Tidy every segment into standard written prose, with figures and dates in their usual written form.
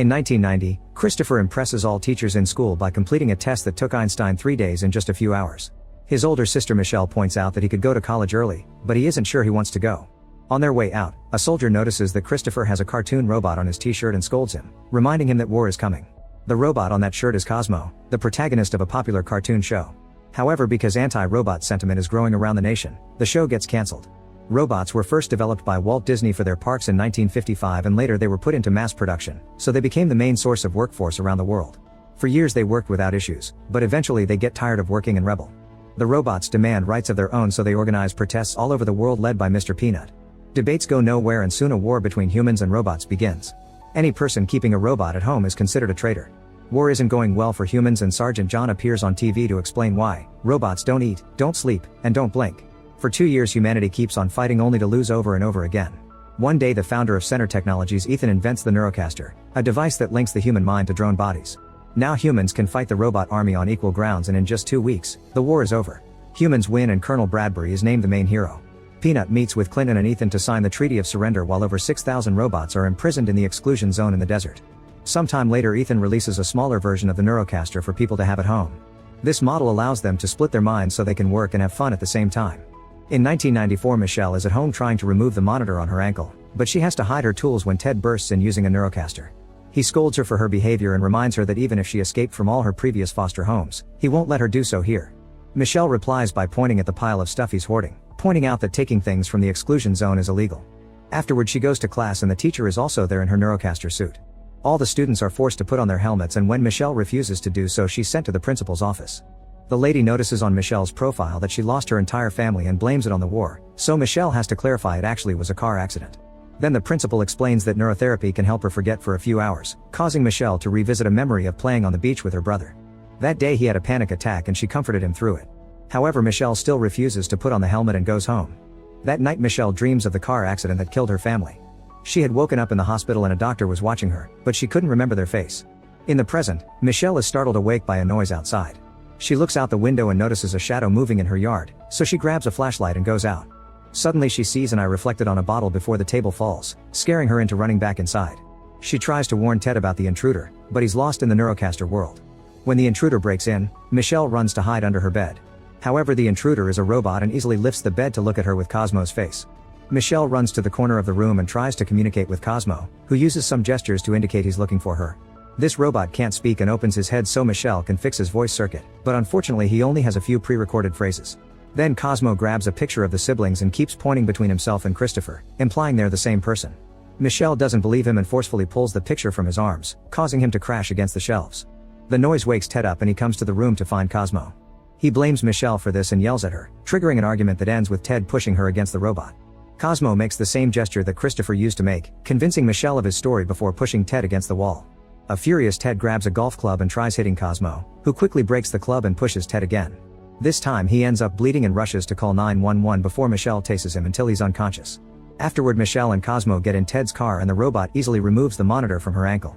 In 1990, Christopher impresses all teachers in school by completing a test that took Einstein 3 days in just a few hours. His older sister Michelle points out that he could go to college early, but he isn't sure he wants to go. On their way out, a soldier notices that Christopher has a cartoon robot on his t-shirt and scolds him, reminding him that war is coming. The robot on that shirt is Cosmo, the protagonist of a popular cartoon show. However, because anti-robot sentiment is growing around the nation, the show gets cancelled. Robots were first developed by Walt Disney for their parks in 1955, and later they were put into mass production, so they became the main source of workforce around the world. For years they worked without issues, but eventually they get tired of working and rebel. The robots demand rights of their own, so they organize protests all over the world led by Mr. Peanut. Debates go nowhere, and soon a war between humans and robots begins. Any person keeping a robot at home is considered a traitor. War isn't going well for humans, and Sergeant John appears on TV to explain why. Robots don't eat, don't sleep, and don't blink. For 2 years humanity keeps on fighting only to lose over and over again. One day the founder of Center Technologies, Ethan, invents the Neurocaster, a device that links the human mind to drone bodies. Now humans can fight the robot army on equal grounds, and in just 2 weeks, the war is over. Humans win and Colonel Bradbury is named the main hero. Peanut meets with Clinton and Ethan to sign the Treaty of Surrender while over 6,000 robots are imprisoned in the exclusion zone in the desert. Sometime later Ethan releases a smaller version of the Neurocaster for people to have at home. This model allows them to split their minds so they can work and have fun at the same time. In 1994 Michelle is at home trying to remove the monitor on her ankle, but she has to hide her tools when Ted bursts in using a Neurocaster. He scolds her for her behavior and reminds her that even if she escaped from all her previous foster homes, he won't let her do so here. Michelle replies by pointing at the pile of stuff he's hoarding, pointing out that taking things from the exclusion zone is illegal. Afterward she goes to class and the teacher is also there in her Neurocaster suit. All the students are forced to put on their helmets, and when Michelle refuses to do so she's sent to the principal's office. The lady notices on Michelle's profile that she lost her entire family and blames it on the war, so Michelle has to clarify it actually was a car accident. Then the principal explains that neurotherapy can help her forget for a few hours, causing Michelle to revisit a memory of playing on the beach with her brother. That day he had a panic attack and she comforted him through it. However, Michelle still refuses to put on the helmet and goes home. That night Michelle dreams of the car accident that killed her family. She had woken up in the hospital and a doctor was watching her, but she couldn't remember their face. In the present, Michelle is startled awake by a noise outside. She looks out the window and notices a shadow moving in her yard, so she grabs a flashlight and goes out. Suddenly she sees an eye reflected on a bottle before the table falls, scaring her into running back inside. She tries to warn Ted about the intruder, but he's lost in the Neurocaster world. When the intruder breaks in, Michelle runs to hide under her bed. However, the intruder is a robot and easily lifts the bed to look at her with Cosmo's face. Michelle runs to the corner of the room and tries to communicate with Cosmo, who uses some gestures to indicate he's looking for her. This robot can't speak and opens his head so Michelle can fix his voice circuit, but unfortunately he only has a few pre-recorded phrases. Then Cosmo grabs a picture of the siblings and keeps pointing between himself and Christopher, implying they're the same person. Michelle doesn't believe him and forcefully pulls the picture from his arms, causing him to crash against the shelves. The noise wakes Ted up and he comes to the room to find Cosmo. He blames Michelle for this and yells at her, triggering an argument that ends with Ted pushing her against the robot. Cosmo makes the same gesture that Christopher used to make, convincing Michelle of his story before pushing Ted against the wall. A furious Ted grabs a golf club and tries hitting Cosmo, who quickly breaks the club and pushes Ted again. This time he ends up bleeding and rushes to call 911 before Michelle tases him until he's unconscious. Afterward Michelle and Cosmo get in Ted's car and the robot easily removes the monitor from her ankle.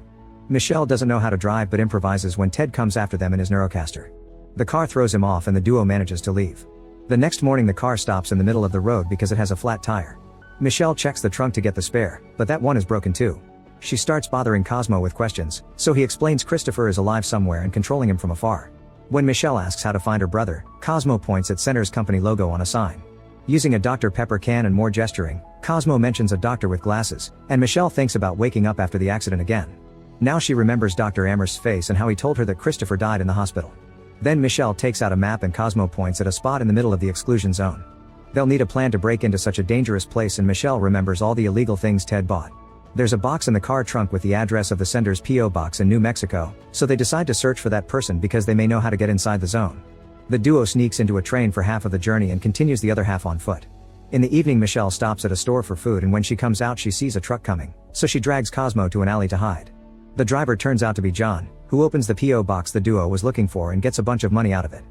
Michelle doesn't know how to drive but improvises when Ted comes after them in his Neurocaster. The car throws him off and the duo manages to leave. The next morning the car stops in the middle of the road because it has a flat tire. Michelle checks the trunk to get the spare, but that one is broken too. She starts bothering Cosmo with questions, so he explains Christopher is alive somewhere and controlling him from afar. When Michelle asks how to find her brother, Cosmo points at Center's company logo on a sign. Using a Dr. Pepper can and more gesturing, Cosmo mentions a doctor with glasses, and Michelle thinks about waking up after the accident again. Now she remembers Dr. Amherst's face and how he told her that Christopher died in the hospital. Then Michelle takes out a map and Cosmo points at a spot in the middle of the exclusion zone. They'll need a plan to break into such a dangerous place, and Michelle remembers all the illegal things Ted bought. There's a box in the car trunk with the address of the sender's P.O. box in New Mexico, so they decide to search for that person because they may know how to get inside the zone. The duo sneaks into a train for half of the journey and continues the other half on foot. In the evening Michelle stops at a store for food, and when she comes out she sees a truck coming, so she drags Cosmo to an alley to hide. The driver turns out to be John, who opens the P.O. box the duo was looking for and gets a bunch of money out of it.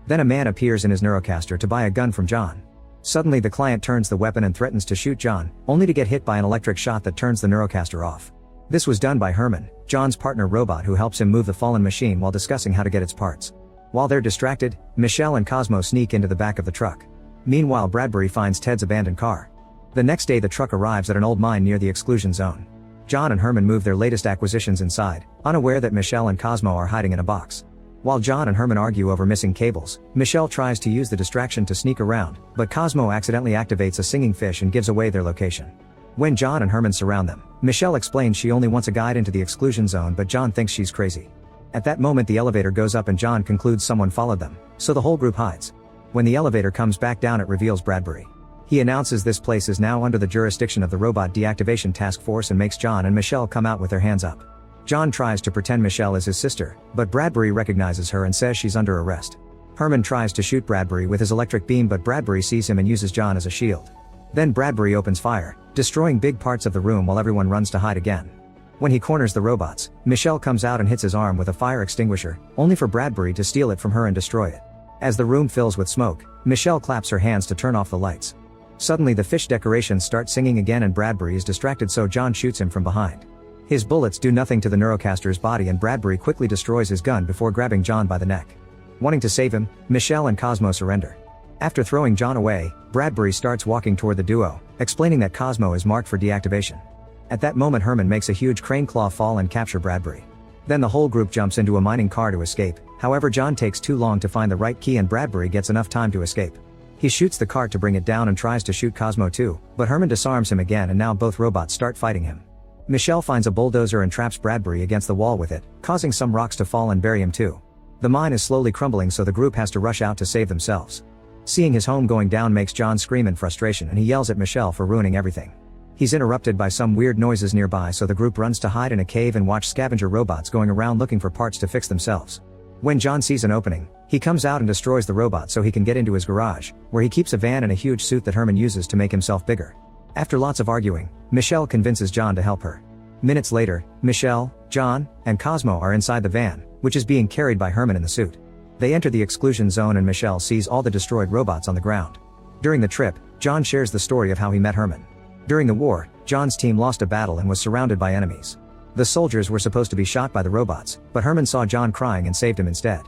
Then a man appears in his Neurocaster to buy a gun from John. Suddenly the client turns the weapon and threatens to shoot John, only to get hit by an electric shot that turns the Neurocaster off. This was done by Herman, John's partner robot, who helps him move the fallen machine while discussing how to get its parts. While they're distracted, Michelle and Cosmo sneak into the back of the truck. Meanwhile Bradbury finds Ted's abandoned car. The next day the truck arrives at an old mine near the exclusion zone. John and Herman move their latest acquisitions inside, unaware that Michelle and Cosmo are hiding in a box. While John and Herman argue over missing cables, Michelle tries to use the distraction to sneak around, but Cosmo accidentally activates a singing fish and gives away their location. When John and Herman surround them, Michelle explains she only wants a guide into the exclusion zone, but John thinks she's crazy. At that moment the elevator goes up and John concludes someone followed them, so the whole group hides. When the elevator comes back down it reveals Bradbury. He announces this place is now under the jurisdiction of the Robot Deactivation Task Force and makes John and Michelle come out with their hands up. John tries to pretend Michelle is his sister, but Bradbury recognizes her and says she's under arrest. Herman tries to shoot Bradbury with his electric beam, but Bradbury sees him and uses John as a shield. Then Bradbury opens fire, destroying big parts of the room while everyone runs to hide again. When he corners the robots, Michelle comes out and hits his arm with a fire extinguisher, only for Bradbury to steal it from her and destroy it. As the room fills with smoke, Michelle claps her hands to turn off the lights. Suddenly the fish decorations start singing again and Bradbury is distracted, so John shoots him from behind. His bullets do nothing to the Neurocaster's body and Bradbury quickly destroys his gun before grabbing John by the neck. Wanting to save him, Michelle and Cosmo surrender. After throwing John away, Bradbury starts walking toward the duo, explaining that Cosmo is marked for deactivation. At that moment Herman makes a huge crane claw fall and capture Bradbury. Then the whole group jumps into a mining car to escape, however John takes too long to find the right key and Bradbury gets enough time to escape. He shoots the cart to bring it down and tries to shoot Cosmo too, but Herman disarms him again and now both robots start fighting him. Michelle finds a bulldozer and traps Bradbury against the wall with it, causing some rocks to fall and bury him too. The mine is slowly crumbling, so the group has to rush out to save themselves. Seeing his home going down makes John scream in frustration and he yells at Michelle for ruining everything. He's interrupted by some weird noises nearby, so the group runs to hide in a cave and watch scavenger robots going around looking for parts to fix themselves. When John sees an opening, he comes out and destroys the robot so he can get into his garage, where he keeps a van and a huge suit that Herman uses to make himself bigger. After lots of arguing, Michelle convinces John to help her. Minutes later, Michelle, John, and Cosmo are inside the van, which is being carried by Herman in the suit. They enter the exclusion zone and Michelle sees all the destroyed robots on the ground. During the trip, John shares the story of how he met Herman. During the war, John's team lost a battle and was surrounded by enemies. The soldiers were supposed to be shot by the robots, but Herman saw John crying and saved him instead.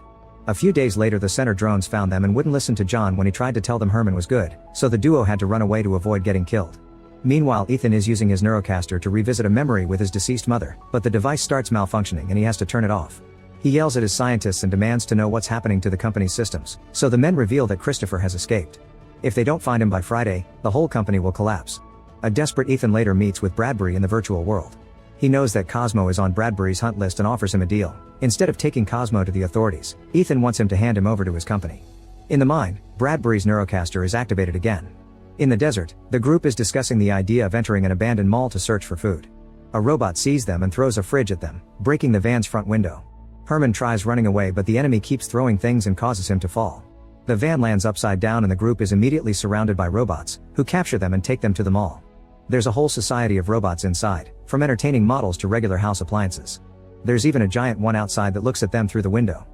A few days later the center drones found them and wouldn't listen to John when he tried to tell them Herman was good, so the duo had to run away to avoid getting killed. Meanwhile Ethan is using his Neurocaster to revisit a memory with his deceased mother, but the device starts malfunctioning and he has to turn it off. He yells at his scientists and demands to know what's happening to the company's systems, so the men reveal that Christopher has escaped. If they don't find him by Friday, the whole company will collapse. A desperate Ethan later meets with Bradbury in the virtual world. He knows that Cosmo is on Bradbury's hunt list and offers him a deal. Instead of taking Cosmo to the authorities, Ethan wants him to hand him over to his company. In the mine, Bradbury's Neurocaster is activated again. In the desert, the group is discussing the idea of entering an abandoned mall to search for food. A robot sees them and throws a fridge at them, breaking the van's front window. Herman tries running away, but the enemy keeps throwing things and causes him to fall. The van lands upside down and the group is immediately surrounded by robots, who capture them and take them to the mall. There's a whole society of robots inside, from entertaining models to regular house appliances. There's even a giant one outside that looks at them through the window.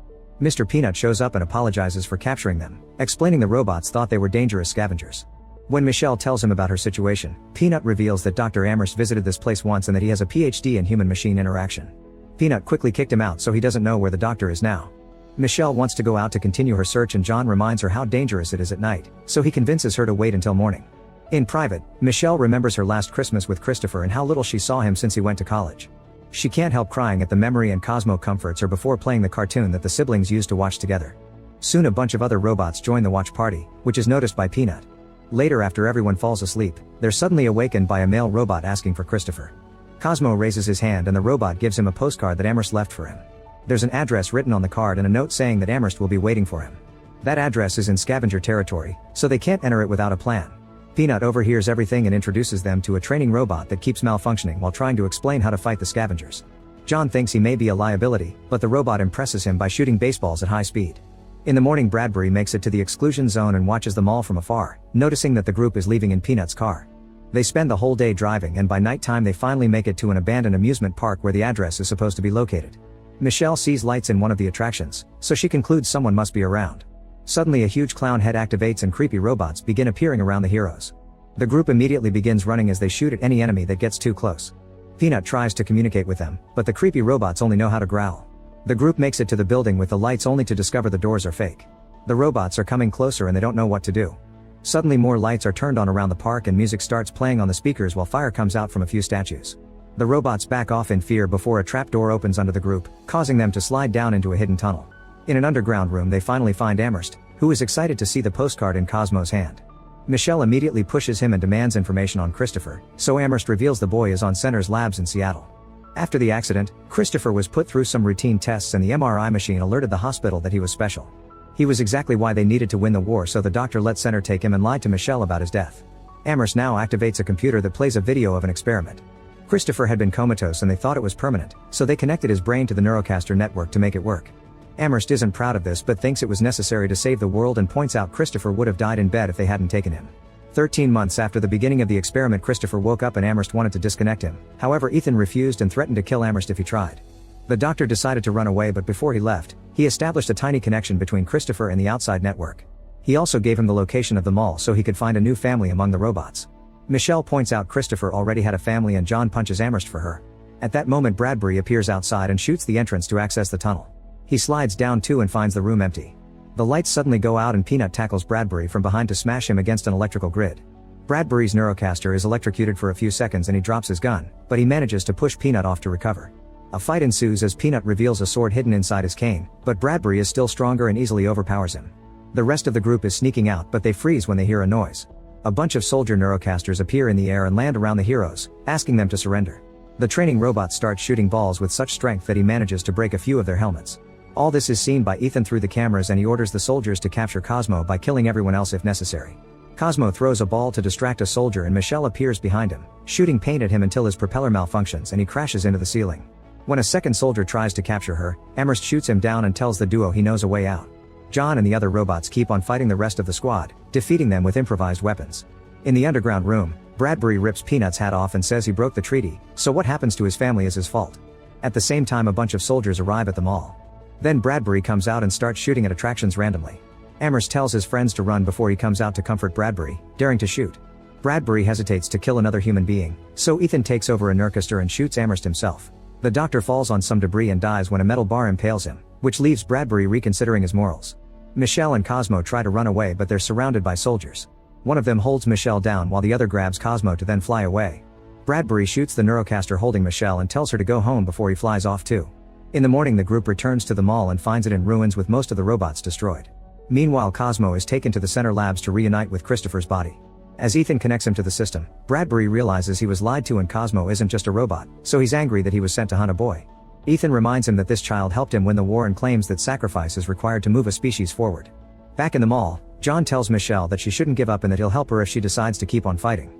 Mr. Peanut shows up and apologizes for capturing them, explaining the robots thought they were dangerous scavengers. When Michelle tells him about her situation, Peanut reveals that Dr. Amherst visited this place once and that he has a PhD in human-machine interaction. Peanut quickly kicked him out, so he doesn't know where the doctor is now. Michelle wants to go out to continue her search and John reminds her how dangerous it is at night, so he convinces her to wait until morning. In private, Michelle remembers her last Christmas with Christopher and how little she saw him since he went to college. She can't help crying at the memory, and Cosmo comforts her before playing the cartoon that the siblings used to watch together. Soon a bunch of other robots join the watch party, which is noticed by Peanut. Later, after everyone falls asleep, they're suddenly awakened by a male robot asking for Christopher. Cosmo raises his hand and the robot gives him a postcard that Amherst left for him. There's an address written on the card and a note saying that Amherst will be waiting for him. That address is in scavenger territory, so they can't enter it without a plan. Peanut overhears everything and introduces them to a training robot that keeps malfunctioning while trying to explain how to fight the scavengers. John thinks he may be a liability, but the robot impresses him by shooting baseballs at high speed. In the morning, Bradbury makes it to the exclusion zone and watches the mall from afar, noticing that the group is leaving in Peanut's car. They spend the whole day driving and by nighttime they finally make it to an abandoned amusement park where the address is supposed to be located. Michelle sees lights in one of the attractions, so she concludes someone must be around. Suddenly a huge clown head activates and creepy robots begin appearing around the heroes. The group immediately begins running as they shoot at any enemy that gets too close. Peanut tries to communicate with them, but the creepy robots only know how to growl. The group makes it to the building with the lights only to discover the doors are fake. The robots are coming closer and they don't know what to do. Suddenly more lights are turned on around the park and music starts playing on the speakers while fire comes out from a few statues. The robots back off in fear before a trapdoor opens under the group, causing them to slide down into a hidden tunnel. In an underground room they finally find Amherst, who is excited to see the postcard in Cosmo's hand. Michelle immediately pushes him and demands information on Christopher, so Amherst reveals the boy is on Center's labs in Seattle. After the accident, Christopher was put through some routine tests and the MRI machine alerted the hospital that he was special. He was exactly why they needed to win the war, so the doctor let Center take him and lied to Michelle about his death. Amherst now activates a computer that plays a video of an experiment. Christopher had been comatose and they thought it was permanent, so they connected his brain to the Neurocaster network to make it work. Amherst isn't proud of this but thinks it was necessary to save the world and points out Christopher would have died in bed if they hadn't taken him. 13 months after the beginning of the experiment, Christopher woke up and Amherst wanted to disconnect him. However, Ethan refused and threatened to kill Amherst if he tried. The doctor decided to run away, but before he left, he established a tiny connection between Christopher and the outside network. He also gave him the location of the mall so he could find a new family among the robots. Michelle points out Christopher already had a family and John punches Amherst for her. At that moment Bradbury appears outside and shoots the entrance to access the tunnel. He slides down too and finds the room empty. The lights suddenly go out and Peanut tackles Bradbury from behind to smash him against an electrical grid. Bradbury's Neurocaster is electrocuted for a few seconds and he drops his gun, but he manages to push Peanut off to recover. A fight ensues as Peanut reveals a sword hidden inside his cane, but Bradbury is still stronger and easily overpowers him. The rest of the group is sneaking out but they freeze when they hear a noise. A bunch of soldier Neurocasters appear in the air and land around the heroes, asking them to surrender. The training robot starts shooting balls with such strength that he manages to break a few of their helmets. All this is seen by Ethan through the cameras and he orders the soldiers to capture Cosmo by killing everyone else if necessary. Cosmo throws a ball to distract a soldier and Michelle appears behind him, shooting paint at him until his propeller malfunctions and he crashes into the ceiling. When a second soldier tries to capture her, Amherst shoots him down and tells the duo he knows a way out. John and the other robots keep on fighting the rest of the squad, defeating them with improvised weapons. In the underground room, Bradbury rips Peanut's hat off and says he broke the treaty, so what happens to his family is his fault. At the same time a bunch of soldiers arrive at the mall. Then Bradbury comes out and starts shooting at attractions randomly. Amherst tells his friends to run before he comes out to comfort Bradbury, daring to shoot. Bradbury hesitates to kill another human being, so Ethan takes over a Neurocaster and shoots Amherst himself. The doctor falls on some debris and dies when a metal bar impales him, which leaves Bradbury reconsidering his morals. Michelle and Cosmo try to run away but they're surrounded by soldiers. One of them holds Michelle down while the other grabs Cosmo to then fly away. Bradbury shoots the Neurocaster holding Michelle and tells her to go home before he flies off too. In the morning the group returns to the mall and finds it in ruins with most of the robots destroyed. Meanwhile Cosmo is taken to the Center labs to reunite with Christopher's body. As Ethan connects him to the system, Bradbury realizes he was lied to and Cosmo isn't just a robot, so he's angry that he was sent to hunt a boy. Ethan reminds him that this child helped him win the war and claims that sacrifice is required to move a species forward. Back in the mall, John tells Michelle that she shouldn't give up and that he'll help her if she decides to keep on fighting.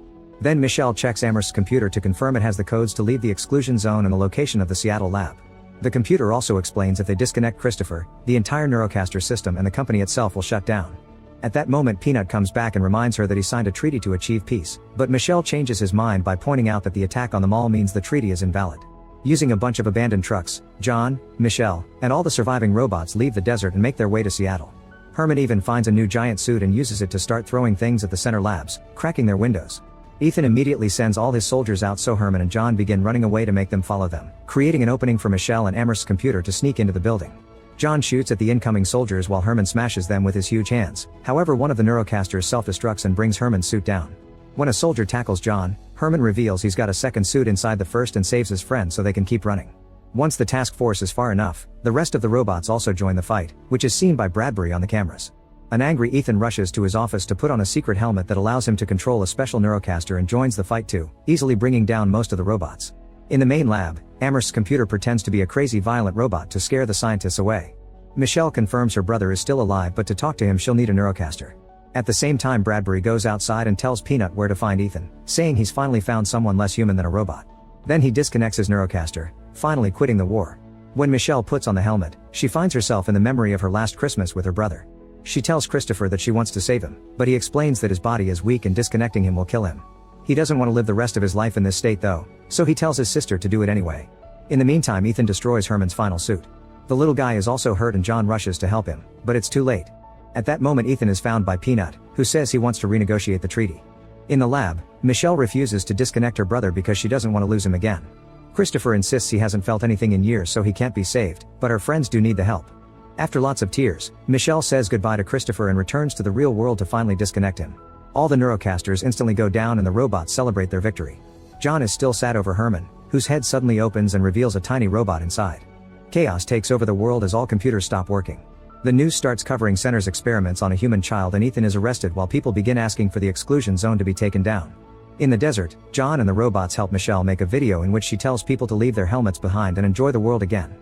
Then Michelle checks Amherst's computer to confirm it has the codes to leave the exclusion zone and the location of the Seattle lab. The computer also explains if they disconnect Christopher, the entire Neurocaster system and the company itself will shut down. At that moment Peanut comes back and reminds her that he signed a treaty to achieve peace, but Michelle changes his mind by pointing out that the attack on the mall means the treaty is invalid. Using a bunch of abandoned trucks, John, Michelle, and all the surviving robots leave the desert and make their way to Seattle. Herman even finds a new giant suit and uses it to start throwing things at the Center labs, cracking their windows. Ethan immediately sends all his soldiers out so Herman and John begin running away to make them follow them, creating an opening for Michelle and Amherst's computer to sneak into the building. John shoots at the incoming soldiers while Herman smashes them with his huge hands, however one of the Neurocasters self-destructs and brings Herman's suit down. When a soldier tackles John, Herman reveals he's got a second suit inside the first and saves his friend so they can keep running. Once the task force is far enough, the rest of the robots also join the fight, which is seen by Bradbury on the cameras. An angry Ethan rushes to his office to put on a secret helmet that allows him to control a special Neurocaster and joins the fight too, easily bringing down most of the robots. In the main lab, Amherst's computer pretends to be a crazy violent robot to scare the scientists away. Michelle confirms her brother is still alive but to talk to him she'll need a Neurocaster. At the same time Bradbury goes outside and tells Peanut where to find Ethan, saying he's finally found someone less human than a robot. Then he disconnects his Neurocaster, finally quitting the war. When Michelle puts on the helmet, she finds herself in the memory of her last Christmas with her brother. She tells Christopher that she wants to save him, but he explains that his body is weak and disconnecting him will kill him. He doesn't want to live the rest of his life in this state though, so he tells his sister to do it anyway. In the meantime Ethan destroys Herman's final suit. The little guy is also hurt and John rushes to help him, but it's too late. At that moment Ethan is found by Peanut, who says he wants to renegotiate the treaty. In the lab, Michelle refuses to disconnect her brother because she doesn't want to lose him again. Christopher insists he hasn't felt anything in years so he can't be saved, but her friends do need the help. After lots of tears, Michelle says goodbye to Christopher and returns to the real world to finally disconnect him. All the Neurocasters instantly go down and the robots celebrate their victory. John is still sad over Herman, whose head suddenly opens and reveals a tiny robot inside. Chaos takes over the world as all computers stop working. The news starts covering Center's experiments on a human child, and Ethan is arrested while people begin asking for the exclusion zone to be taken down. In the desert, John and the robots help Michelle make a video in which she tells people to leave their helmets behind and enjoy the world again.